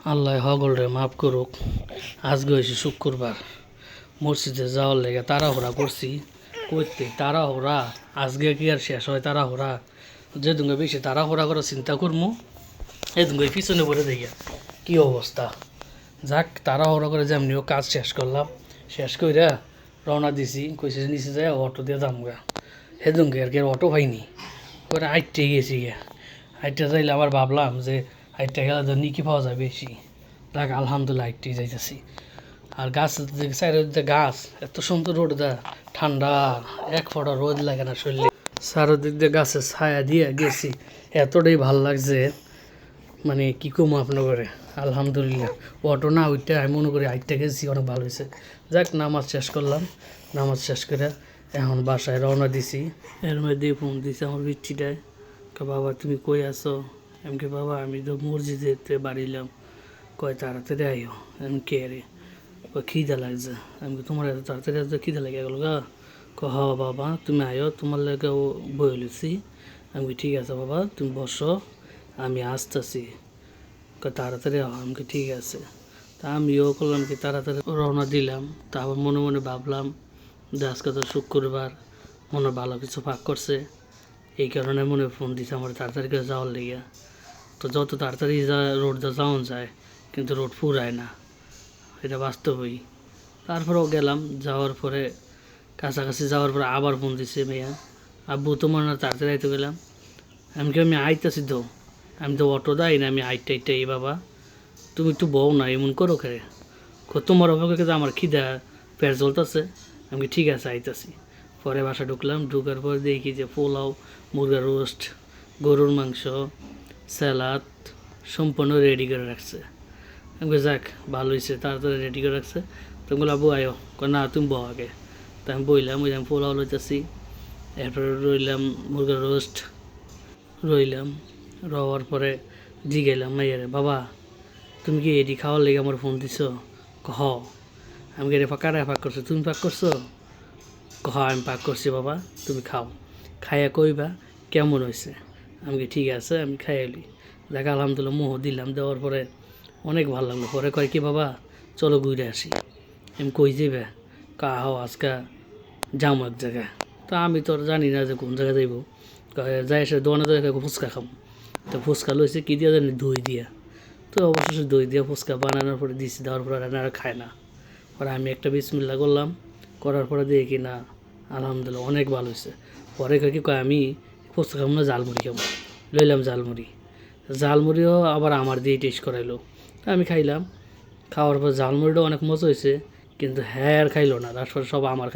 আল্লাহ সকলরে মাফ করুক। আজকে হয়েছে শুক্রবার, মসজিদে যাওয়ার লেগে তাড়াহুড়া করছি। করতে তাড়াহুড়া আজকে কি আর শেষ হয়? তাড়াহুড়া যেদিন বেশি তাড়াহুড়া করে চিন্তা করবো এদিন পিছনে পড়ে দেখি কি অবস্থা। যাক, তাড়াহুড়া করে যেমনিও কাজ শেষ করলাম, শেষ কইরা রওনা দিছি। কইছে নিচে যায় অটো দিয়ে দামগা। সেদিন আর কি অটো পাইনি, করে আইটে গেছি গিয়া। আইটে যাইলে আবার ভাবলাম যে আইটটা গেলে তো নিকি পাওয়া যায় বেশি। দেখ আলহামদুলিল্লাহ আইটেই যাইতেছি। আর গাছ চারিদিকে গাছ, এত সুন্দর রোদ দেয়, ঠান্ডা, এক ফোঁটা রোদ লাগে না শরীরে। চারিদিক দিয়ে গাছের ছায়া দিয়ে গেছি, এতটাই ভাল লাগছে মানে কী কমো আপনার করে। আলহামদুলিল্লাহ অটো না ওইটা আমি মনে করি আইটটা গেছি অনেক ভালো হয়েছে। যাক, নামাজ শেষ করলাম, নামাজ শেষ করে এখন বাসায় রওনা দিছি। এর মধ্যে ফোন দিছে আমার বিচ্ছিটায়, বাবা তুমি কই আছো? এমকে বাবা আমি তো মসজিদে বাড়িলাম। কয় তাড়াতাড়ি আইও। আমি কে রে? খিদা লাগছে। আমি তোমার এত তাড়াতাড়ি আসছে, খিদা লেগে গেল গা? হ বাবা তুমি আইও, তোমার লেগে বই লইছি। আমি ঠিক আছে বাবা তুমি বসো, আমি আসতেছি। তাড়াতাড়ি আমাকে ঠিক আছে। তা আমিও করলাম কি তাড়াতাড়ি রওনা দিলাম। তারপর মনে মনে ভাবলাম যে আজকে তো শুক্রবার, মনে ভালো কিছু পাক করছে, এই কারণে মনে ফোন দিছে আমার তাড়াতাড়ি করে যাওয়ার লেগে। তো যত তাড়াতাড়ি রোডটা যাওয়া যায়, কিন্তু রোড ফুরায় না, এটা বাস্তবই। তারপরেও গেলাম, যাওয়ার পরে কাছাকাছি যাওয়ার পরে আবার ফোন দিছে ভাইয়া, আব্বু তোমার না তাড়াতাড়ি আইতে গেলাম। আমি আইতেছি তো, আমি তো অটো দেয় না, আমি আইটাই বাবা তুমি একটু বউ না এমন করো খেয়ে। তোমার অপেক্ষা কিন্তু আমার খিদা পেট জ্বলতেছে। আমি ঠিক আছে আইতাছি। পরে বাসা ঢুকলাম, ঢুকার পর দেখি যে পোলাও, মুরগার রোস্ট, গরুর মাংস, স্যালাড সম্পূর্ণ রেডি করে রাখছে। আমি যাক ভালো হয়েছে, তাড়াতাড়ি রেডি করে রাখছে। তুমি বলো আবু আয়ো, না তুমি বউ আগে। তা আমি বইলাম, ওই আমি পোলাও লইতেছি, এরপরে রইলাম মুরগার রোস্ট রইলাম। রওয়ার পরে জিগাইলাম মাইয়ারে, বাবা তুমি কি এডি খাওয়ার লেগে আমার ফোন দিছ? হ। আমি কি কারা পাক করছো? তুমি পাক করছো? আমি পাক করছি বাবা, তুমি খাও, খাইয়া কইবা কেমন হয়েছে। আমি ঠিক আছে, আমি খাইয়ালি। দেখ আলহামদুলিল্লাহ মোহ দিলাম, দেওয়ার পরে অনেক ভালো লাগলো। পরে কয় কি বাবা চলো ঘুরে আসি। আমি কই যাবে? হও আজকে যাবো এক জায়গায়। তো আমি তো জানি না যে কোন জায়গায় যাইব। যাই এসে দোকানে তো ফুচকা খাম। তো ফুচকা লইছে কী দিয়ে জানি, দই দিয়া। তো অবশেষে দই দিয়ে ফুচকা বানানোর পরে দিয়েছি, দেওয়ার পরে রান্না খায় না। পরে আমি একটা বিসমিল্লাহ করলাম, করার পরে দিয়ে কি না আলহামদুলিল্লাহ অনেক ভালো হয়েছে। পরে কি কয় আমি ফুচকা খাবো না, ঝালমুড়ি খাবো। লইলাম ঝালমুড়ি, ঝালমুড়িও আবার আমার দিয়ে টেস্ট করাইলো। আমি খাইলাম, খাওয়ার পর ঝালমুড়িটাও অনেক মজা হয়েছে, কিন্তু হ্যাঁ আর খাইলো না, তারপরে সব আমার খাই।